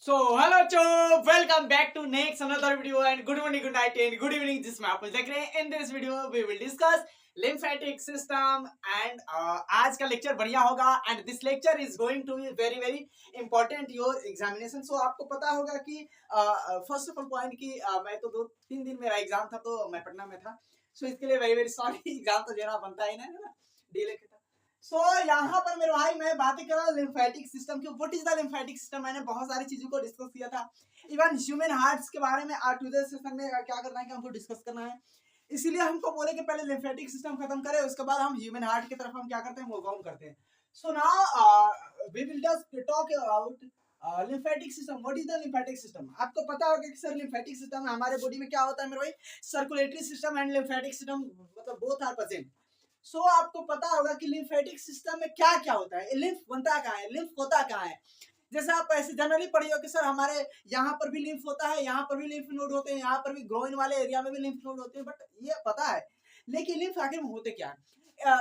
So hello Cho, welcome back to next another video and good morning, good night and good evening. जिसमें आप देख रहे हैं in this video we will discuss lymphatic system and आज का lecture बढ़िया होगा and this lecture is going to be very important your examination. So आपको पता होगा कि first of all point कि मैं तो 2-3 दिन मेरा एग्जाम था तो मैं पटना में था. So इसके लिए very sorry एग्जाम तो देना बनता ही ना है ना डीले के. सो यहाँ पर मेरे भाई मैं बातें कर रहा हूँ लिम्फेटिक सिस्टम की. What is the lymphatic system. मैंने बहुत सारी चीजों को डिस्कस किया था. इवन ह्यूमन हार्ट्स के बारे में आज टुडे सेशन में क्या करना है कि हमको डिस्कस करना है. इसीलिए हमको बोले कि पहले लिम्फेटिक सिस्टम खत्म करें उसके बाद हम ह्यूमन हार्ट की तरफ हम क्या करते हैं मूव ऑन करते हैं. So now we will just talk about lymphatic system. What is the lymphatic system. आपको पता होगा कि सर लिम्फेटिक सिस्टम में हमारे बॉडी में क्या होता है मेरे भाई. Circulatory system and lymphatic system मतलब बोथ आर प्रेजेंट. सो आपको पता होगा कि लिम्फेटिक सिस्टम में क्या क्या होता है. लिम्फ बनता कहाँ है, लिम्फ होता कहाँ है. जैसे आप ऐसे जनरली पढ़ी हो कि सर हमारे यहाँ पर भी लिम्फ होता है, यहाँ पर भी लिम्फ नोड होते हैं, यहाँ पर भी ग्रोइन वाले एरिया में भी लिम्फ नोड होते हैं. बट ये पता है लेकिन लिम्फ आखिर में होते क्या है.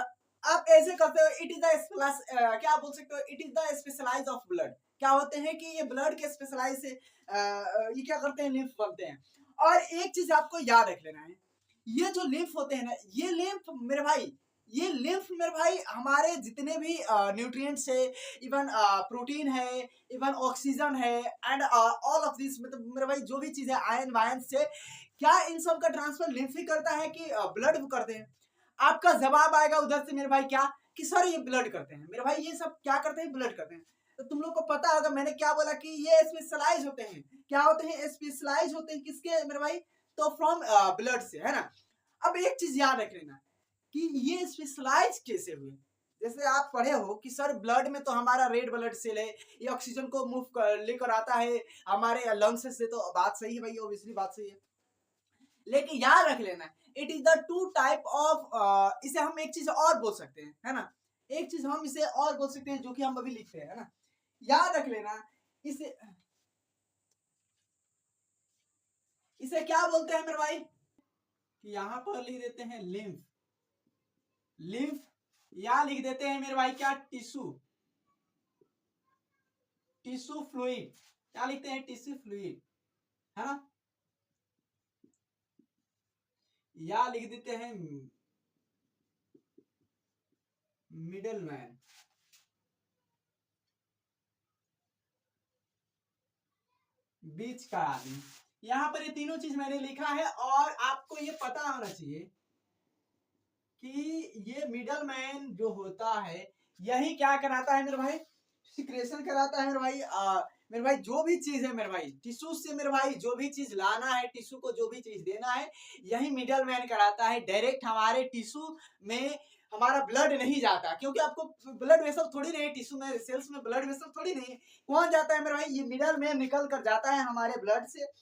आप ऐसे करते हो इट इज द क्या बोल सकते हो, it is the specialise of blood. क्या होते हैं कि ये ब्लड के स्पेशलाइज से ये क्या करते हैं, लिम्फ बनते हैं. और एक चीज आपको याद रख लेना है, ये जो लिम्फ होते हैं ना, ये लिम्फ मेरे भाई, ये लिम्फ मेरे भाई हमारे जितने भी न्यूट्रिएंट्स है, इवन प्रोटीन है, इवन ऑक्सीजन है एंड ऑल ऑफ दिस, मतलब मेरे भाई जो भी चीज है आयन वायन से, क्या इन सब का ट्रांसफर लिम्फ ही करता है कि ब्लड करते हैं. आपका जवाब आएगा उधर से मेरे भाई क्या कि सर ये ब्लड करते हैं. मेरे भाई ये सब क्या करते हैं, ब्लड करते हैं. तो तुम लोग को पता होगा मैंने क्या बोला कि ये स्पेशलाइज होते हैं. क्या होते हैं, स्पेशलाइज होते हैं किसके मेरे भाई, तो फ्रॉम ब्लड से, है ना. अब एक चीज याद रख लेना कि ये स्पेशलाइज कैसे हुए. जैसे आप पढ़े हो कि सर ब्लड में तो हमारा रेड ब्लड सेल है, ये ऑक्सीजन को मूव लेकर आता है हमारे लंग्स से. तो बात सही है भाई, ऑब्वियसली बात सही है. लेकिन याद रख लेना it is the two type of, इसे हम एक चीज और बोल सकते हैं, है ना. एक चीज हम इसे और बोल सकते हैं जो कि हम अभी लिखते हैं, है ना. याद रख लेना इसे, इसे क्या बोलते हैं मेरे भाई, कि यहां पर लिख देते हैं लिम्फ. लिम्फ या लिख देते हैं मेरे भाई क्या, टिश्यू, टिश्यू फ्लूइड. क्या लिखते हैं, टिश्यू फ्लूइड, है ना. या लिख देते हैं मिडल मैन. बीच का आदमी. यहां पर ये तीनों चीज मैंने लिखा है और आपको ये पता होना चाहिए कि ये मिडल मैन जो होता है यही क्या कराता है मेरे भाई, सिक्रेशन कराता है मेरे भाई. मेरे भाई जो भी चीज है मेरे भाई टिश्यू से, मेरे भाई जो भी चीज लाना है टिश्यू को, जो भी चीज देना है यही मिडल मैन कराता है. डायरेक्ट हमारे टिश्यू में हमारा ब्लड नहीं जाता, क्योंकि आपको ब्लड वेसल थोड़ी नहीं, टिश्यू में सेल्स में ब्लड वेसल थोड़ी नहीं. कौन जाता है मेरे भाई, ये मिडल मैन निकल कर जाता है हमारे ब्लड से.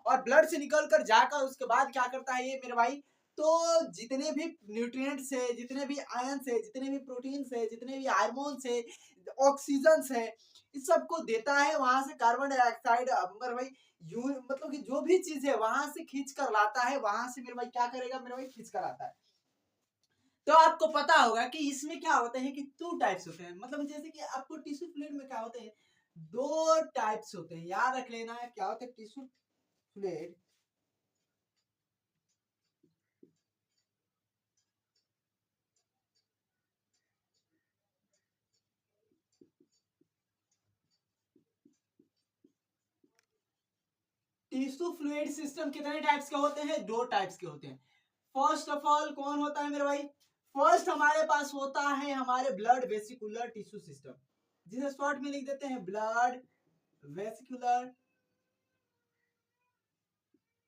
और ब्लड से निकल कर जाकर उसके बाद क्या करता है ये मेरे भाई, तो जितने भी न्यूट्रिएंट्स है, जितने भी आयंस है, जितने भी प्रोटीन्स है, जितने भी हार्मोन्स है, ऑक्सीजन है, इस सबको देता है. वहां से कार्बन डाइऑक्साइड मेरे भाई मतलब कि जो भी चीज है वहां से खींच कर लाता है. वहां से मेरे भाई क्या करेगा मेरे भाई, खींच कर आता है. तो आपको पता होगा कि इसमें क्या होते हैं कि टू टाइप्स होते हैं. मतलब जैसे कि आपको टिश्यू फ्लूइड में क्या होते हैं, दो टाइप्स होते हैं. याद रख लेना है क्या होता है tissue fluid. Tissue fluid system कितने टाइप्स के होते हैं, दो टाइप्स के होते हैं. फर्स्ट ऑफ ऑल कौन होता है मेरे भाई, फर्स्ट हमारे पास होता है हमारे ब्लड वेसिकुलर टिश्यू सिस्टम, जिसे शॉर्ट में लिख देते हैं blood vesicular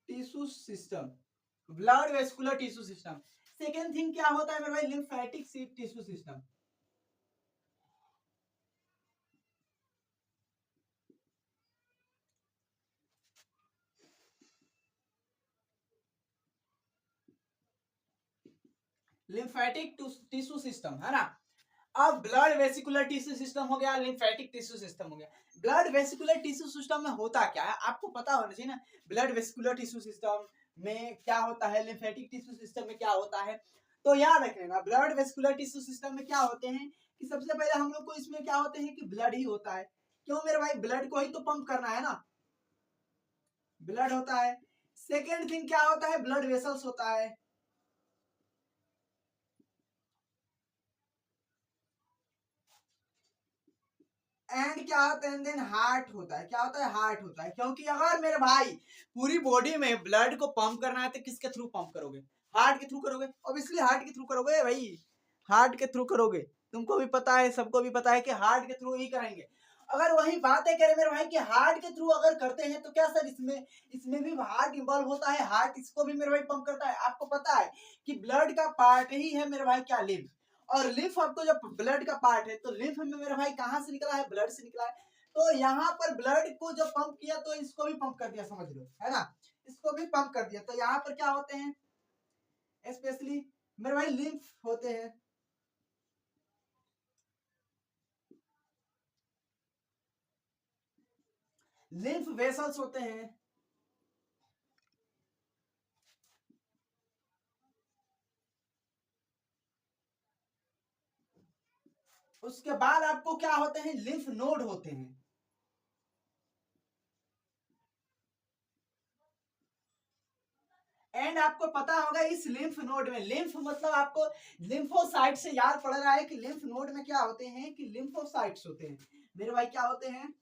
tissue system. Blood vesicular tissue system. Second thing क्या होता है मेरे भाई, lymphatic tissue system. Lymphatic tissue system, है ना. अब ब्लड वेसिकुलर टिश्यू सिस्टम हो गया, लिम्फेटिक टिश्यू सिस्टम हो गया. ब्लड वेसिकुलर टिश्यू सिस्टम में होता क्या है आपको पता होना चाहिए ना. ब्लड वेसिकुलर टिश्यू सिस्टम में क्या होता है, लिम्फेटिक टिश्यू सिस्टम में क्या होता है. तो याद रख लेना ब्लड वेसिकुलर टिश्यू सिस्टम में क्या होते हैं कि सबसे पहले हम लोग को इसमें क्या होते हैं कि ब्लड ही होता है. क्यों मेरे भाई, ब्लड को ही तो पंप करना है ना, ब्लड होता है। सेकेंड थिंग क्या होता है, ब्लड वेसल्स होता है। एंड क्या होता है, देन हार्ट होता है। क्या होता है, हार्ट होता है। क्योंकि अगर मेरे भाई पूरी बॉडी में ब्लड को पंप करना है तो किसके थ्रू पंप करोगे, हार्ट के थ्रू करोगे, ऑब्वियसली हार्ट के थ्रू करोगे भाई, हार्ट के थ्रू करोगे। तुमको भी पता है, सबको भी पता है कि हार्ट के थ्रू ही करेंगे। अगर वही बातें करें मेरे भाई कि हार्ट के थ्रू अगर करते हैं तो क्या सर इसमें भी हार्ट इन्वॉल्व होता है, हार्ट इसको भी मेरे भाई पंप करता है। आपको पता है कि ब्लड का पार्ट ही है मेरे भाई क्या, लिम्फ। और लिम्फ आपको जब ब्लड का पार्ट है तो लिम्फ में मेरे भाई कहां से निकला है, ब्लड से निकला है। तो यहाँ पर ब्लड को जब पंप किया तो इसको भी पंप कर दिया, समझ लो, है ना, इसको भी पंप कर दिया। तो यहाँ पर क्या होते हैं, स्पेशली मेरे भाई लिम्फ होते हैं। लिम्फ वेसल्स होते हैं। उसके बाद आपको क्या होते हैं, लिम्फ नोड होते हैं। एंड आपको पता होगा इस लिम्फ नोड में, लिम्फ मतलब आपको लिम्फोसाइट से याद पड़ रहा है कि लिम्फ नोड में क्या होते हैं, कि लिम्फोसाइट्स होते हैं मेरे भाई। क्या होते हैं,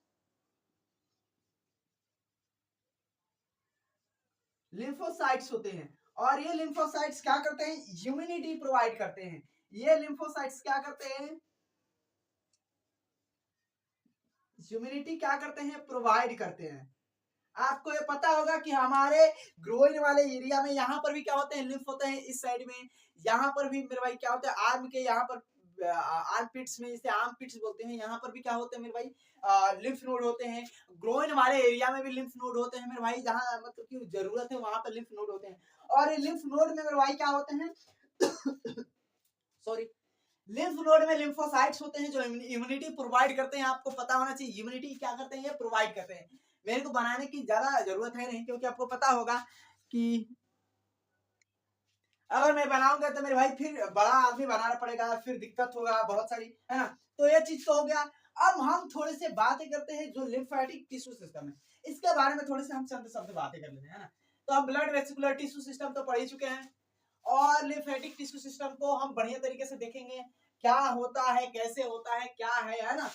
लिम्फोसाइट्स होते हैं। और ये लिम्फोसाइट्स क्या करते हैं, इम्यूनिटी प्रोवाइड करते हैं। ये लिम्फोसाइट्स क्या करते हैं, इम्यूनिटी क्या करते हैं, प्रोवाइड करते हैं। आपको ये पता होगा कि हमारे ग्रोइन वाले एरिया में यहाँ पर भी क्या होते हैं, लिम्फ होते हैं इस साइड में। यहाँ पर भी मेरे भाई क्या होता है, आर्म के यहाँ पर आर्म पिट्स में, इसे आर्म पिट्स बोलते हैं, यहाँ पर भी क्या होते हैं मेरे भाई, लिम्फ नोड होते हैं। ग्रोइन वाले एरिया में भी लिम्फ नोड होते हैं मेरे भाई, जहाँ मतलब की जरूरत है वहां पर लिम्फ नोड होते हैं। और लिम्फ नोड में मेरे भाई क्या होते हैं सॉरी, लिम्फ नोड में लिम्फोसाइट्स होते हैं जो इम्यूनिटी प्रोवाइड करते हैं। आपको पता होना चाहिए इम्यूनिटी क्या करते हैं, ये प्रोवाइड करते हैं। मेरे को बनाने की ज्यादा जरूरत है नहीं, क्योंकि आपको पता होगा कि अगर मैं बनाऊंगा तो मेरे भाई फिर बड़ा आदमी बनाना पड़ेगा, फिर दिक्कत होगा बहुत सारी, है ना। तो ये चीज तो हो गया। अब हम थोड़े से बातें करते हैं जो लिम्फेटिक टिश्यू सिस्टम है, इसके बारे में थोड़े से हम चंद शब्द बातें कर लेते हैं, है ना। तो हम ब्लड वेसिकुलर टिश्यू सिस्टम तो पढ़ ही चुके हैं, और लिम्फेटिक टिश्यू सिस्टम को हम बढ़िया तरीके से देखेंगे, क्या होता है, कैसे होता है, क्या है ना।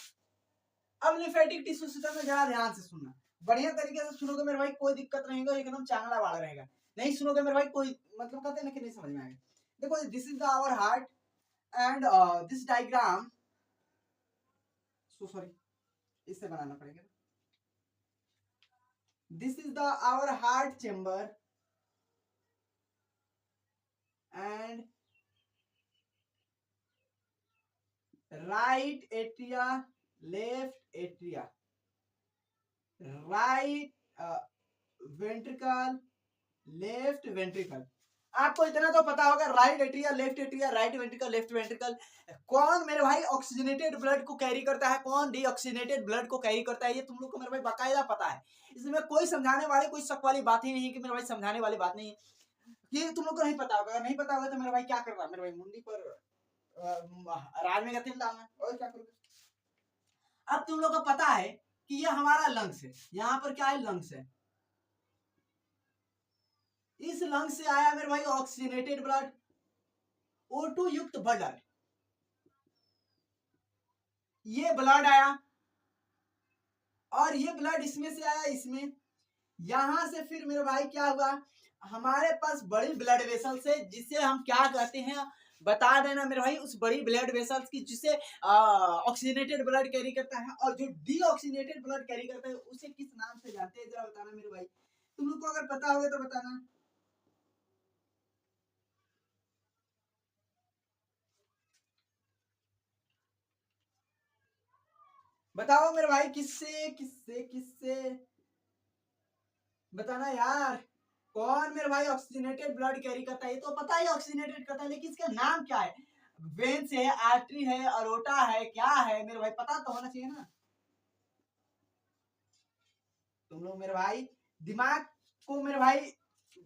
अब लिम्फेटिक टिश्यू सिस्टम में जरा ध्यान से सुनना, बढ़िया तरीके से सुनोगे मेरे भाई, कोई दिक्कत नहीं होगा, एकदम चांगला वाला रहेगा। नहीं सुनोगे मेरे भाई, कोई मतलब कहते हैं ना कि नहीं समझ में आएगा। देखो, this is the our heart and this diagram, so sorry, इससे बनाना पड़ेगा। This is the our heart chamber and right atria, left atria, right ventricle, left ventricle. आपको इतना तो पता होगा, right atria, left atria, right ventricle, left ventricle. कौन मेरे भाई ऑक्सीजनेटेड ब्लड को कैरी करता है, कौन डीऑक्सीजनेटेड ब्लड को कैरी करता है, ये तुम लोग को मेरे भाई बाकायदा पता है। इसमें कोई समझाने वाले, कोई शक वाली बात ही नहीं है कि मेरे भाई समझाने वाली बात नहीं है। ये तुम लोग को नहीं पता होगा, अगर नहीं पता होगा तो मेरे भाई क्या कर रहा है, मेरे भाई मुंडी पर राज में गतिल डालना और क्या करोगे। अब तुम लोग को पता है कि ये हमारा लंग्स है, यहाँ पर क्या है, लंग्स है। इस लंग्स से आया मेरे भाई ऑक्सीजनेटेड ब्लड, O2 युक्त ब्लड, ये ब्लड आया, और ये ब्लड इसमें से आया, इसमें। यहां से फिर मेरे भाई क्या हुआ, हमारे पास बड़ी ब्लड वेसल्स है, जिसे हम क्या कहते हैं, बता देना मेरे भाई, उस बड़ी ब्लड वेसल्स की जिसे ऑक्सीजनेटेड ब्लड कैरी करता है, और जो डीऑक्सीजनेटेड ब्लड कैरी करता है उसे किस नाम से जानते हैं, जरा बताना मेरे भाई। तुम लोग को अगर पता होगा तो बताना। बताओ मेरे भाई, किससे किससे किससे बताना यार। कौन मेरे भाई ऑक्सीजनेटेड ब्लड कैरी करता है, ये तो पता ही ऑक्सीजनेटेड करता है, लेकिन इसका नाम क्या है। वेन्स है, आर्टरी है, अरोटा है, क्या है मेरे भाई, पता तो होना चाहिए ना। तुम लोग मेरे भाई दिमाग को मेरे भाई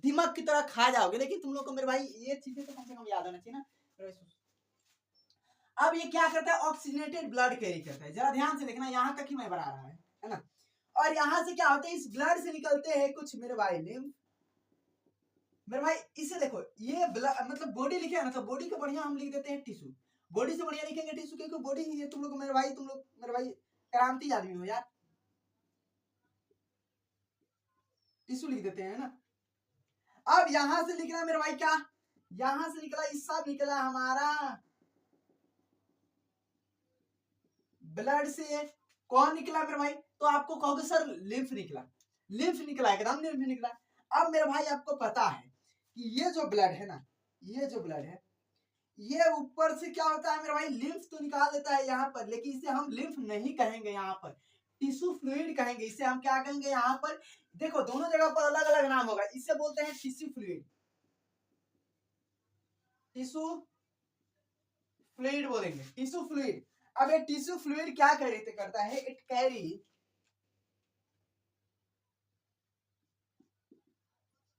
दिमाग की तरह खा जाओगे, लेकिन तुम लोग को मेरे भाई ये चीजें तो कम से कम याद होना चाहिए ना। अब ये क्या करता है, ऑक्सीजनेटेड ब्लड कैरी करता है, जरा ध्यान से देखना, यहां तक ही मैं बना रहा है। है ना। और यहाँ से क्या होता है, इस ब्लड से निकलते हैं कुछ मेरे भाई लिम्फ। मेरे भाई इसे देखो, ये मतलब बॉडी लिखे है ना, तो बॉडी को बढ़िया हम लिख देते हैं टिश्यू। बॉडी से बढ़िया लिखेंगे टिश्यू, क्योंकि बॉडी ही है। तुम लोग मेरे भाई क्रांति आदमी हो यार, टिश्यू लिख देते हैं ना। अब यहां से लिखना मेरे भाई क्या, यहां से निकला, इस सब निकला हमारा ब्लड से। कौन निकला मेरे भाई, तो आपको कहोगे सर लिम्फ निकला, लिम्फ निकला, एकदम लिम्फ निकला। अब मेरे भाई आपको पता है कि ये जो ब्लड है ना, ये जो ब्लड है, ये ऊपर से क्या होता है मेरे भाई, लिम्फ तो निकाल देता है यहाँ पर, लेकिन इसे हम लिम्फ नहीं कहेंगे, यहाँ पर टिश्यू फ्लूइड कहेंगे। इसे हम क्या कहेंगे यहाँ पर, देखो दोनों जगह पर अलग अलग नाम होगा। इसे बोलते हैं टिश्यू फ्लूइड, टिश्यू फ्लूइड बोलेंगे, टिश्यू फ्लूइड। अब ये टिश्यू फ्लूइड क्या करता है, it carry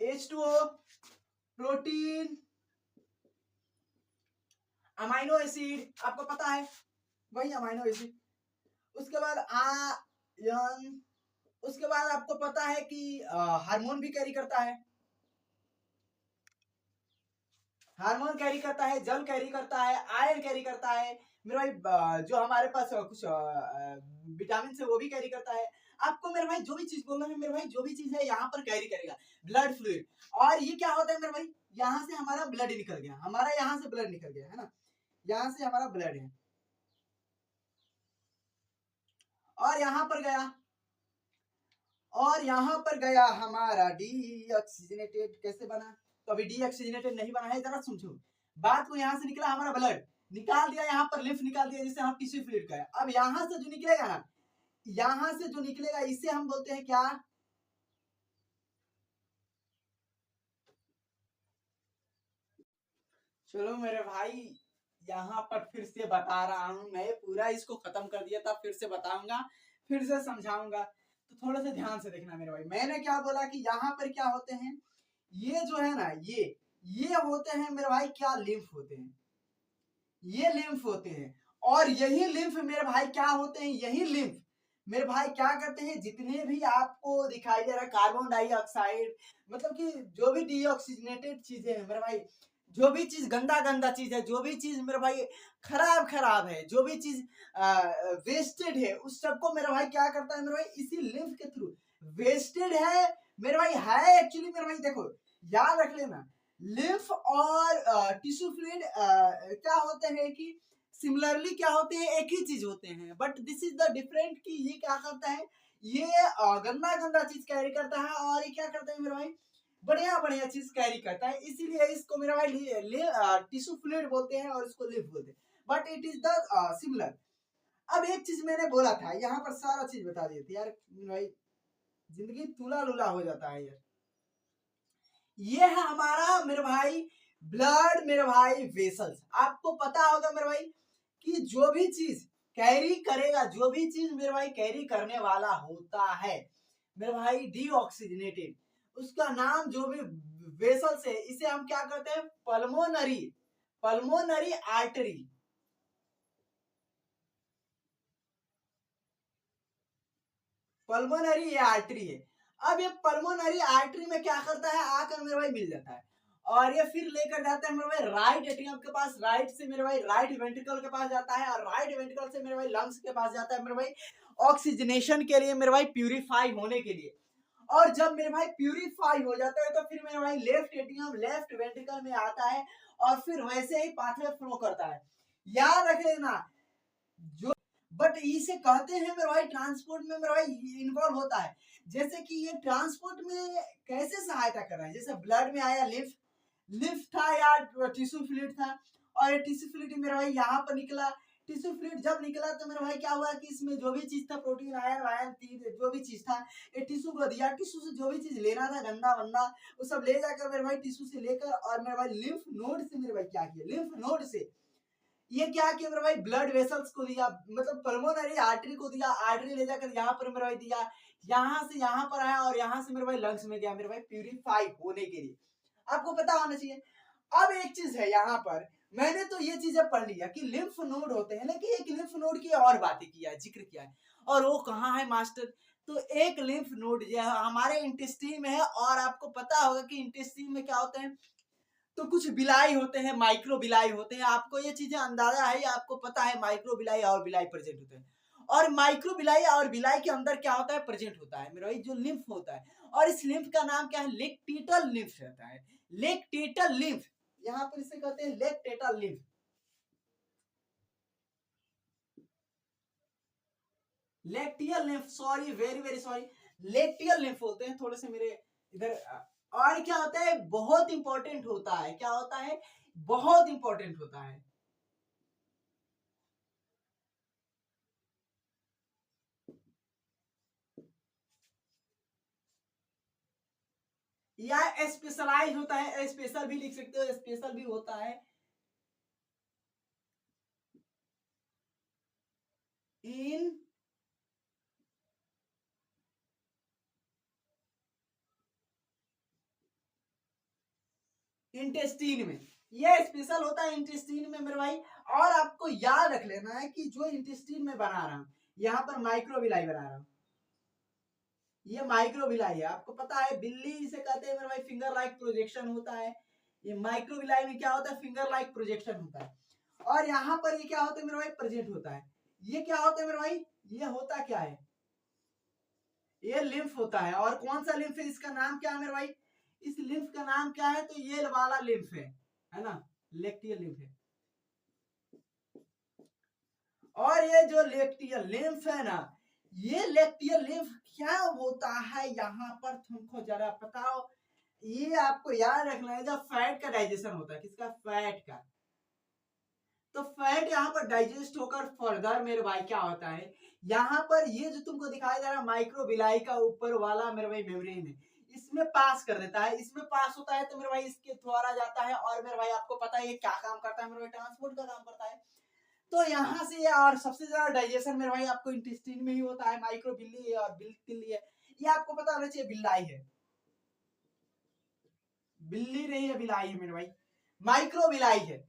H2O, protein, amino acid, आपको पता है वही अमाइनो एसिड। उसके बाद आयन, उसके बाद आपको पता है कि हार्मोन भी कैरी करता है, हार्मोन कैरी करता है, जल कैरी करता है, आयरन कैरी करता है मेरे भाई, जो हमारे पास कुछ विटामिन है वो भी कैरी करता है। आपको मेरे भाई जो भी चीज बोलना है मेरे भाई, जो भी चीज है यहाँ पर कैरी करेगा ब्लड फ्लूइड। और ये क्या होता है मेरे भाई, यहाँ से हमारा ब्लड निकल गया, हमारा यहाँ से ब्लड निकल गया है ना, यहाँ से हमारा ब्लड है और यहाँ पर गया, और यहाँ पर गया हमारा डीऑक्सीजनेटेड। कैसे बना, तो अभी डीऑक्सीजनेटेड नहीं बना है, जरा समझो बात को। यहाँ से निकला हमारा ब्लड, निकाल दिया यहाँ पर लिम्फ निकाल दिया, जिसे हम टिश्यू फ्लूइड का है। अब यहाँ से जो निकलेगा ना, यहाँ से जो निकलेगा इसे हम बोलते हैं क्या, चलो मेरे भाई यहाँ पर फिर से बता रहा हूं, मैं पूरा इसको खत्म कर दिया था, फिर से बताऊंगा, फिर से समझाऊंगा, तो थोड़ा सा ध्यान से देखना मेरे भाई। मैंने क्या बोला कि यहाँ पर क्या होते हैं, ये जो है ना, ये होते हैं मेरे भाई क्या, लिम्फ होते हैं, ये लिम्फ होते हैं। और यही लिम्फ मेरे भाई क्या होते हैं, यही लिम्फ मेरे भाई क्या करते हैं, जितने भी आपको दिखाई दे रहा है कार्बन डाइऑक्साइड, मतलब कि जो भी डीऑक्सीजनेटेड चीजें हैं मेरे भाई, जो भी चीज गंदा गंदा चीज है, जो भी चीज मेरे भाई खराब खराब है, जो भी चीज वेस्टेड है, उस सबको मेरे भाई क्या करता है मेरे भाई, इसी लिम्फ के थ्रू। वेस्टेड है मेरे भाई, है एक्चुअली मेरे भाई, देखो याद रख लेना, लिम्फ और टिश्यू फ्लूइड क्या होते हैं कि सिमिलरली क्या होते हैं, एक ही चीज होते हैं, but this is the different कि ये क्या करता है, ये गंदा गंदा चीज कैरी करता है, और ये क्या करता है मेरे भाई, बढ़िया बढ़िया चीज कैरी करता है। इसीलिए इसको मेरा भाई टिश्यू फ्लूइड बोलते हैं और इसको लिम्फ बोलते हैं, but it is the similar. अब एक चीज मैंने बोला था, यहाँ पर सारा चीज बता दिए थे यार भाई, जिंदगी तुला लुला हो जाता है यार। ये है हमारा मेरे भाई ब्लड मेरे भाई वेसल्स। आपको पता होगा मेरे भाई कि जो भी चीज कैरी करेगा, जो भी चीज मेरे भाई कैरी करने वाला होता है मेरे भाई डीऑक्सीजनेटेड, उसका नाम जो भी वेसल्स है, इसे हम क्या कहते हैं, पल्मोनरी, पल्मोनरी आर्टरी, पल्मोनरी ये आर्टरी है। अब ये पल्मोनरी आर्टरी में क्या करता है, आकर मेरे भाई मिल जाता है, और ये फिर लेकर जाता है मेरे भाई राइट एट्रियम के पास, राइट से मेरे भाई राइट वेंट्रिकल के पास जाता है, और राइट वेंट्रिकल से मेरे भाई लंग्स के पास जाता है मेरे भाई, ऑक्सीजनेशन के लिए मेरे भाई, प्यूरिफाई होने के लिए। और जब मेरे भाई प्यूरिफाई हो जाता है तो फिर मेरे भाई लेफ्ट एट्रियम लेफ्ट वेंट्रिकल में आता है, और फिर वैसे ही पाथवे फ्लो करता है। याद रख लेना, जो बट इसे कहते हैं मेरे भाई ट्रांसपोर्ट में मेरे भाई इन्वॉल्व होता है। जैसे कि ये ट्रांसपोर्ट में कैसे सहायता कर रहा है, जैसे ब्लड में आया लिम्फ, लिम्फ था या टिश्यू फ्लूइड था, और ये टिश्यू फ्लूइड मेरे भाई यहाँ पर निकला। टिश्यू फ्लूइड जब निकला तो मेरे भाई क्या हुआ कि इसमें जो भी चीज था, प्रोटीन आयन वायन जो भी चीज था, ये टिश्यू को दिया। टिश्यू से जो भी चीज लेना था गंदा वंदा, वो सब ले जाकर मेरे भाई टिश्यू से लेकर, और मेरे भाई लिम्फ नोड से मेरे भाई क्या किया, लिम्फ नोड से ये क्या किया मेरे भाई, ब्लड वेसल्स को दिया, मतलब पल्मोनरी आर्टरी को दिया, आर्टरी ले जाकर यहाँ पर मेरे भाई दिया, यहाँ से यहाँ पर आया, और यहाँ से मेरे भाई लंग्स में गया मेरे भाई, प्यूरिफाई होने के लिए। आपको पता होना चाहिए। अब एक चीज है यहाँ पर, मैंने तो ये चीजें पढ़ लिया कि लिम्फ नोड होते हैं, लेकिन एक लिम्फ नोड की और बातें किया है, जिक्र किया है, और वो कहाँ है मास्टर? तो एक लिम्फ नोड जो है हमारे इंटेस्टाइन में है, और आपको पता होगा कि इंटेस्टाइन में क्या होते हैं, तो कुछ बिलाई होते हैं, माइक्रो बिलाई होते हैं। आपको ये चीजें अंदाजा है, आपको पता है माइक्रो बिलाई और बिलाई प्रेजेंट होते हैं। और माइक्रो बिलाई और बिलाई के अंदर क्या होता है, प्रेजेंट होता है मेरा भाई जो लिम्फ होता है, और इस लिम्फ का नाम क्या है, लेक्टिटल लिम्फ रहता है। लेक्टिटल लिम्फ, यहाँ पर इसे कहते हैं lacteal lymph. Lacteal lymph, sorry, very very sorry, lacteal lymph बोलते हैं। थोड़े से मेरे इधर और क्या होता है, बहुत इंपॉर्टेंट होता है, क्या होता है, बहुत इंपॉर्टेंट होता है। या स्पेशलाइज होता है, स्पेशल भी लिख सकते हो, स्पेशल भी होता है इन इंटेस्टीन में। ये स्पेशल होता है इंटेस्टीन में मेरे भाई। और आपको याद रख लेना है कि जो इंटेस्टीन में बना रहा हूं, यहाँ पर माइक्रोविलाई बना रहा हूं, ये माइक्रोविलाई है। आपको पता है बिल्ली इसे कहते हैं मेरे भाई, फिंगर लाइक प्रोजेक्शन होता है। ये माइक्रोविलाई में क्या होता है, फिंगर लाइक प्रोजेक्शन होता है। और यहाँ पर ये क्या होता है मेरे भाई, प्रेजेंट होता है। ये क्या होता है मेरे भाई, ये होता क्या है, ये लिम्फ होता है। और कौन सा लिम्फ है, इसका नाम क्या है मेरे भाई, इस लिम्फ का नाम क्या है, तो ये वाला लिम्फ है ना, लेक्टियल लिम्फ है। और ये जो लेक्टियल लिम्फ है ना, ये लेक्टियल लिम्फ क्या होता है, यहाँ पर तुमको जरा बताओ। ये आपको याद रखना है, जब फैट का डाइजेशन होता है, किसका, फैट का, तो फैट यहाँ पर डाइजेस्ट होकर फर्दर मेरे भाई क्या होता है, यहाँ पर ये जो तुमको दिखाया जा रहा है माइक्रोबिलाई का ऊपर वाला मेरे भाई मेम्ब्रेन है, इसमें पास कर देता है। इसमें पास होता है तो मेरे भाई इसके द्वारा जाता है। और मेरे भाई आपको पता है ये क्या काम करता है मेरे भाई, ट्रांसपोर्ट का काम करता है। तो यहाँ से और सबसे ज्यादा डाइजेशन मेरे भाई आपको इंटेस्टाइन में ही होता है। माइक्रो बिल्ली है और बिल्ली है, ये आपको पता होना चाहिए, बिल्लाई है, बिल्ली नहीं है, बिलाई है मेरे भाई, माइक्रो बिलाई है,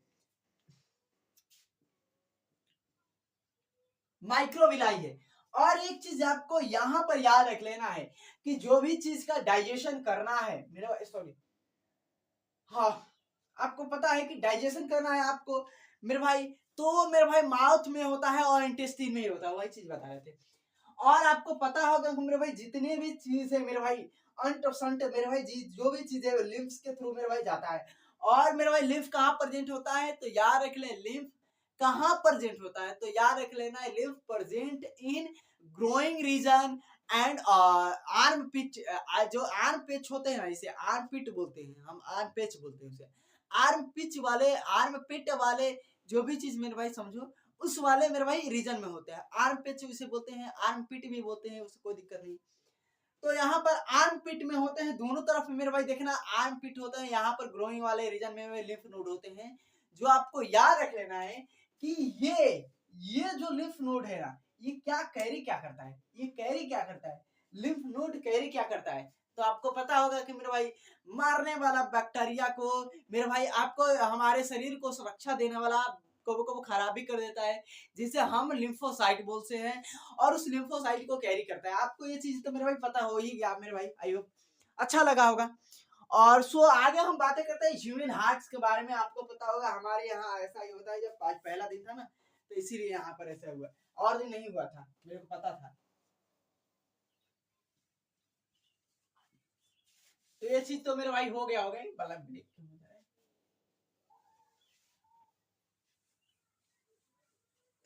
माइक्रोविलाई है। और एक चीज आपको यहां पर याद रख लेना है कि जो भी चीज का डाइजेशन करना है मेरे, सॉरी, हाँ, आपको पता है कि डाइजेशन करना है आपको मेरे भाई, तो मेरे भाई माउथ में होता है और इंटेस्टाइन में ही होता है, वही चीज बता रहे थे। और आपको पता होगा मेरे भाई जितने भी चीज है मेरे भाई, अंट संट मेरे भाई जी, जो भी चीज है लिम्फ्स के थ्रू मेरे भाई जाता है। और मेरे भाई लिम्फ कहाँ प्रेजेंट होता है, तो याद रख ले, लिम्फ कहाँ प्रेजेंट होता है, तो याद रख लेना है, lymph present in groin region and armpit. जो आर्म पिच होते हैं ना, इसे आर्म पिट बोलते हैं, हम आर्म पिच बोलते हैं उसे, आर्म पिच वाले, आर्म पिट वाले, जो भी चीज मेरे भाई समझो, उस वाले मेरे भाई रीजन में होते हैं। आर्म पिच उसे बोलते हैं, आर्म पिट भी बोलते हैं, उससे कोई दिक्कत नहीं। तो यहाँ पर आर्म पिट में होते हैं, दोनों तरफ मेरे भाई देखना, आर्म पिट होता है, यहाँ पर ग्रोइंग वाले रीजन में लिम्फ नोड होते हैं। जो आपको याद रख लेना है कि ये जो लिम्फ नोड है ना, ये क्या कैरी क्या करता है, ये कैरी क्या करता है, लिम्फ नोड कैरी क्या करता है, तो आपको पता होगा कि मेरे भाई मारने वाला बैक्टीरिया को, मेरे भाई आपको हमारे शरीर को सुरक्षा देने वाला, कबो कबो खराबी कर देता है, जिसे हम लिम्फोसाइट बोलते हैं, और उस लिम्फोसाइट को कैरी करता है। आपको ये चीज तो मेरे भाई पता हो ही गया मेरे भाई, आई होप अच्छा लगा होगा। और सो आगे हम बातें करते हैं ह्यूमन हार्ट्स के बारे में। आपको पता होगा हमारे यहाँ ऐसा ही होता है, जब आज पहला दिन था ना, तो इसीलिए यहाँ पर ऐसा हुआ, और दिन नहीं हुआ था, मेरे को पता था। तो ये चीज तो मेरे भाई हो गया होगा, बल्ब ब्रेक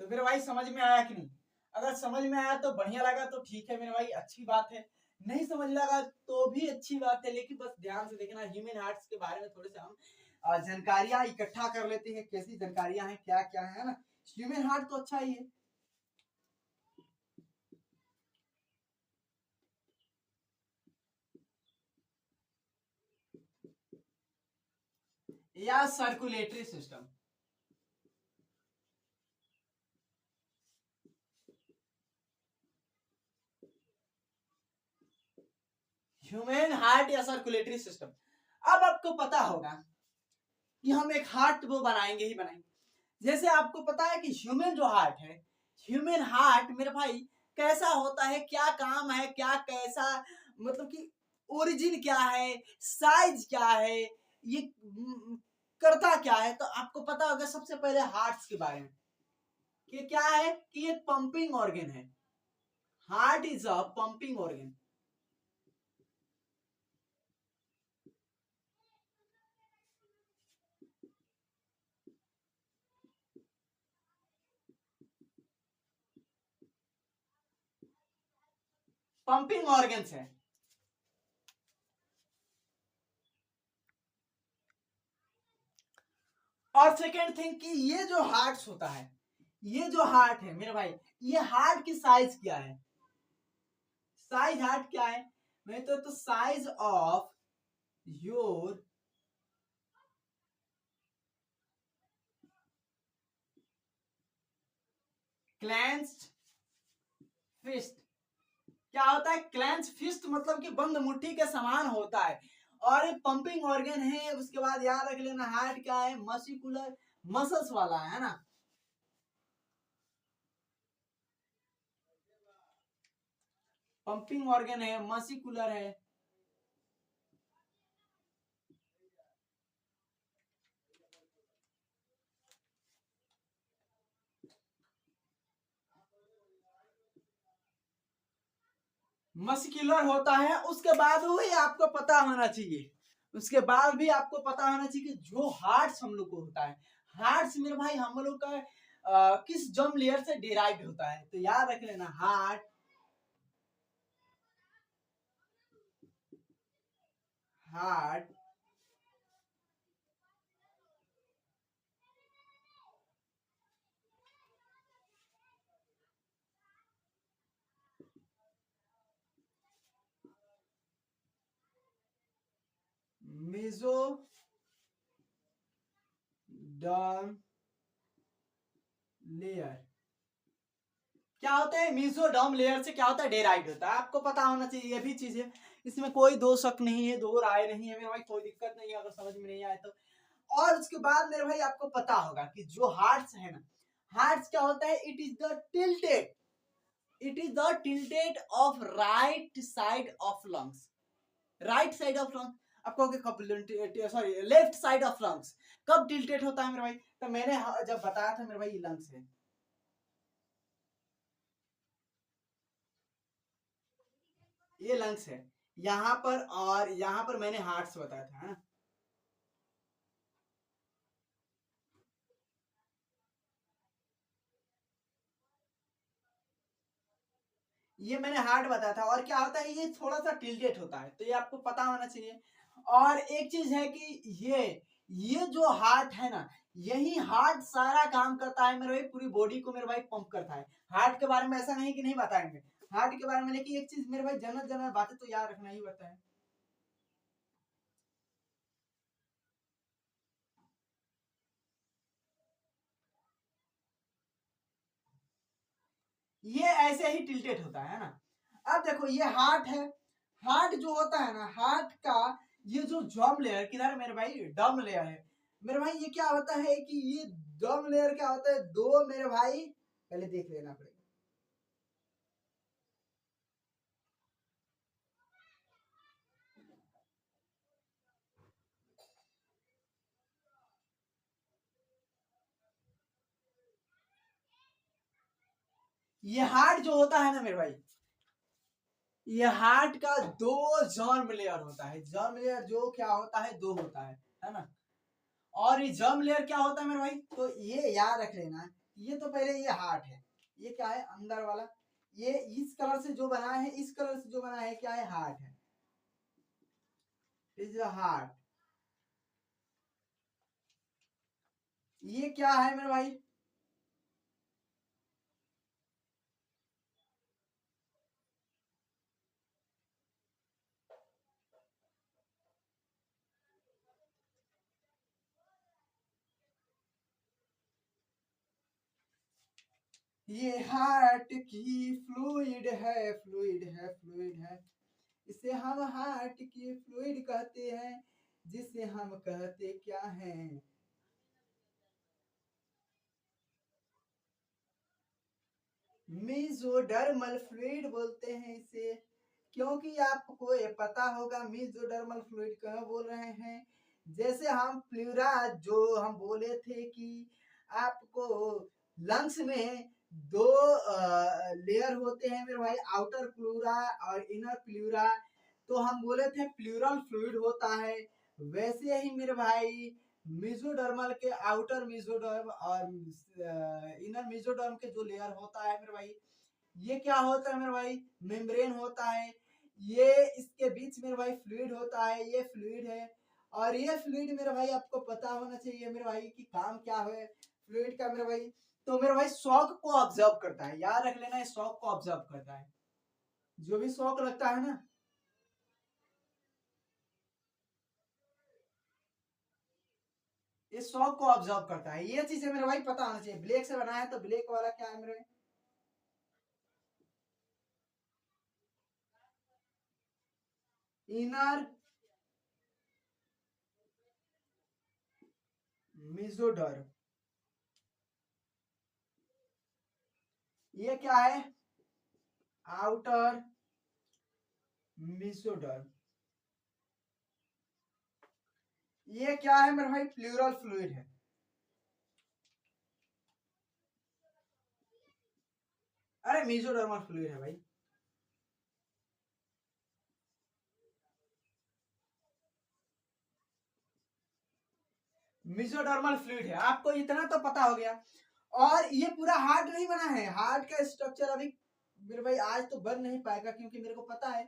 तो मेरे भाई समझ में आया कि नहीं? अगर समझ में आया तो बढ़िया लगा तो ठीक है मेरे भाई, अच्छी बात है। नहीं समझ लगा तो भी अच्छी बात है, लेकिन बस ध्यान से देखना, ह्यूमन हार्ट्स के बारे में थोड़े से हम जानकारियां इकट्ठा कर लेते हैं, कैसी जानकारियां हैं, क्या क्या है ना। ह्यूमन हार्ट तो अच्छा ही है। या सर्कुलेटरी सिस्टम, ह्यूमन हार्ट या सर्कुलेटरी सिस्टम। अब आपको पता होगा कि हम एक हार्ट वो बनाएंगे ही बनाएंगे। जैसे आपको पता है कि ह्यूमन जो हार्ट है, ह्यूमन हार्ट मेरे भाई कैसा होता है, क्या काम है, क्या कैसा, मतलब कि ओरिजिन क्या है, साइज क्या है, ये करता क्या है। तो आपको पता होगा सबसे पहले हार्ट्स के बारे में कि क्या है, कि ये पंपिंग ऑर्गन है। Heart is a pumping organ. Pumping organs है। और सेकेंड थिंग कि ये जो हार्ट होता है, ये जो हार्ट है मेरे भाई, ये हार्ट की साइज क्या है, साइज हार्ट क्या है, मैं तो size of your clenched fist. क्या होता है क्लेंच फिस्ट, मतलब कि बंद मुट्ठी के समान होता है। और ये पंपिंग ऑर्गन है। उसके बाद याद रख लेना हार्ट क्या है, मस्कुलर मसल्स वाला है ना। पंपिंग ऑर्गन है, मस्कुलर है। मस्कुलर होता है। उसके बाद वही आपको पता होना चाहिए, उसके बाद भी आपको पता होना चाहिए कि जो हार्ट्स हम लोग को होता है, हार्ट्स मेरे भाई हम लोग का किस जर्म लेयर से डिराइव होता है। तो याद रख लेना हार्ट, हार्ट मेसोडर्म लेयर। क्या होता है मेसोडर्म लेयर से, क्या होता है डेराइव होता है। आपको पता होना चाहिए, ये भी चीज है, इसमें कोई दो शक नहीं है, दो राय नहीं है मेरे भाई, कोई दिक्कत नहीं है अगर समझ में नहीं आए तो। और उसके बाद मेरे भाई आपको पता होगा कि जो हार्ट्स है ना, हार्ट्स क्या होता है, it is the tilted, it is the tilted of right side of lungs, right side of lungs. आपको कब, sorry left side of lungs कब टिल्टेड होता है मेरे भाई, तो मैंने जब बताया था मेरे भाई ये लंग्स है, ये लंग्स है यहाँ पर, और यहाँ पर मैंने हार्ट्स बताया था, है ना। ये मैंने हार्ट बताया था। और क्या होता है, ये थोड़ा सा टिल्टेड होता है, तो ये आपको पता होना चाहिए। और एक चीज है कि ये जो हार्ट है ना, यही हार्ट सारा काम करता है मेरे भाई, पूरी बॉडी को मेरे भाई पंप करता है। हार्ट के बारे में ऐसा नहीं कि नहीं बताएंगे हार्ट के बारे में, लेकिन एक चीज मेरे भाई जनरल जनरल बातें तो याद रखना ही पड़ता है। ये ऐसे ही टिल्टेड होता है ना। अब देखो ये हार्ट है, हार्ट जो होता है ना, हार्ट का ये जो जॉम लेयर किधर है मेरे भाई, डम लेयर है मेरे भाई। ये क्या होता है कि ये डम लेयर क्या होता है, दो मेरे भाई पहले देख लेना पड़ेगा। ये हार्ट जो होता है ना मेरे भाई, ये हार्ट का दो जर्म लेयर होता है। जर्म लेयर जो क्या होता है, दो होता है ना। और ये जर्म लेयर क्या होता है मेरे भाई, तो ये याद रख लेना। ये तो पहले ये हार्ट है, ये क्या है अंदर वाला, ये इस कलर से जो बना है, इस कलर से जो बना है क्या है, हार्ट है, इज हार्ट। ये क्या है मेरे भाई, ये हार्ट की फ्लूइड है, फ्लूइड है, फ्लूइड है। इसे हम हार्ट की फ्लूइड कहते हैं, जिसे हम कहते क्या हैं, मेसोडर्मल फ्लूइड बोलते हैं इसे, क्योंकि आपको ये पता होगा मेसोडर्मल फ्लूइड क्यों बोल रहे हैं। जैसे हम प्लूरा जो हम बोले थे कि आपको लंग्स में दो लेयर होते हैं मेरे भाई, आउटर प्लूरा और इनर प्लूरा। तो हम बोले थे प्लूरल फ्लूइड होता है, वैसे ही मेरे भाई मेसोडर्मल के आउटर मेसोडर्म और इनर मेसोडर्म के जो लेयर होता है मेरे भाई, ये क्या होता है मेरे भाई, मेम्ब्रेन होता है। ये इसके बीच मेरे भाई फ्लूइड होता है, ये फ्लूइड है। और ये फ्लूइड मेरे भाई आपको पता होना चाहिए मेरे भाई कि काम क्या है फ्लूइड का मेरे भाई। तो मेरे भाई शॉक को ऑब्जर्व करता है, याद रख लेना, शॉक को ऑब्जर्व करता है। जो भी शॉक लगता है ना, ये शॉक को ऑब्जर्व करता है। ये चीजें मेरे भाई पता होना चाहिए। ब्लैक से बना है तो ब्लैक वाला क्या है मेरे, इनर मेसोडर्म। ये क्या है, आउटर मेसोडर्म। ये क्या है मेरे भाई, प्लूरल फ्लूइड है। अरे मेसोडर्मल फ्लूइड है भाई। मेसोडर्मल फ्लूइड है, आपको इतना तो पता हो गया। और ये पूरा हार्ट नहीं बना है, हार्ट का स्ट्रक्चर अभी मेरे भाई आज तो बन नहीं पाएगा, क्योंकि मेरे को पता है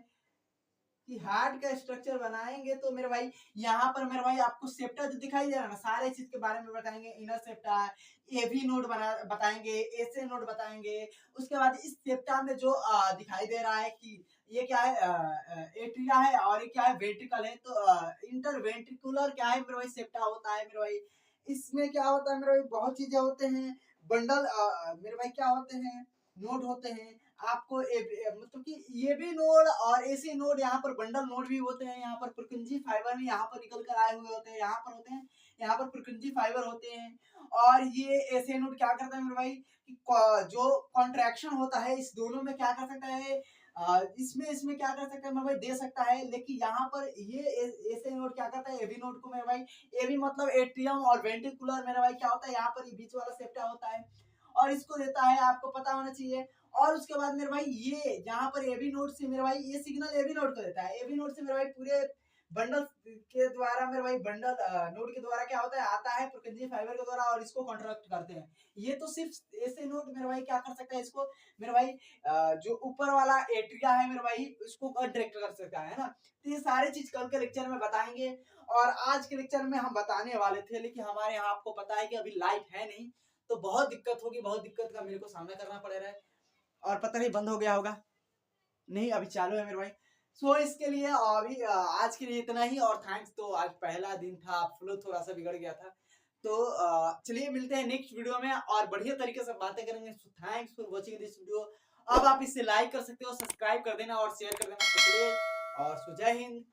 कि हार्ट का स्ट्रक्चर बनाएंगे तो मेरे भाई यहाँ पर मेरे भाई आपको सेप्टा जो दिखाई दे रहा है ना, सारे चीज के बारे में बताएंगे। इनर सेप्टा, एवी नोड बना बताएंगे, एसे नोड बताएंगे। उसके बाद इस सेप्टा में जो दिखाई दे रहा है कि ये क्या है, एट्रिया है और ये क्या है, वेंट्रिकल है। तो इंटरवेंट्रिकुलर क्या है मेरे भाई, सेप्टा होता है मेरे भाई। इसमें क्या होता है मेरे भाई, बहुत चीजें होते हैं। बंडल मेरे भाई क्या होते हैं, नोड होते हैं। आपको मतलब कि ये भी नोड और एसी नोड, यहाँ पर बंडल नोड भी होते हैं। यहाँ पर पुरकुंजी फाइबर भी यहाँ पर निकल कर आए हुए होते हैं, यहाँ पर होते हैं, यहाँ पर पुरकुंजी फाइबर होते हैं। और ये एसी नोड क्या करता है मेरे भाई, कि जो कॉन्ट्रैक्शन होता है इस दोनों में क्या कर सकता है, इसमें इसमें क्या कर सकता है मेरे भाई, दे सकता है। लेकिन यहाँ पर ये एसी नोड क्या करता है, एवी नोड को मेरे भाई, एवी मतलब एट्रियम और वेंट्रिकुलर मेरे भाई क्या होता है, यहाँ पर ये बीच वाला सेप्टा होता है और इसको देता है, आपको पता होना चाहिए। और उसके बाद मेरे भाई ये यहाँ पर एबी नोड से मेरे भाई ये सिग्नल एबी नोड को देता है। एबी नोड से मेरे भाई पूरे बंडल के द्वारा मेरे भाई, बंडल नोड के द्वारा क्या होता है, आता है पुरकुंजी फाइबर के द्वारा और इसको कॉन्ट्रैक्ट करते हैं। ये तो सिर्फ ऐसे नोड मेरे भाई क्या कर सकता है, इसको मेरे भाई जो ऊपर वाला एट्रिया है मेरे भाई, इसको कॉन्ट्रैक्ट कर सकता है ना। तो ये सारी चीज कल के लेक्चर में बताएंगे। और आज के लेक्चर में हम बताने वाले थे, लेकिन हमारे यहाँ आपको पता है कि अभी लाइट है नहीं, तो बहुत दिक्कत होगी, बहुत दिक्कत का मेरे को सामना करना पड़ रहा है। और पता नहीं बंद हो गया होगा, नहीं अभी चालू है मेरे भाई। सो इसके लिए अभी आज के लिए इतना ही। और थैंक्स, तो आज पहला दिन था, फ्लो थोड़ा सा बिगड़ गया था। तो चलिए मिलते हैं नेक्स्ट वीडियो में और बढ़िया तरीके से बातें करेंगे। So thanks for watching this video. अब आप इसे लाइक कर सकते हो, सब्सक्राइब कर देना और शेयर कर देना। तो चलिए, और सो जय हिंद।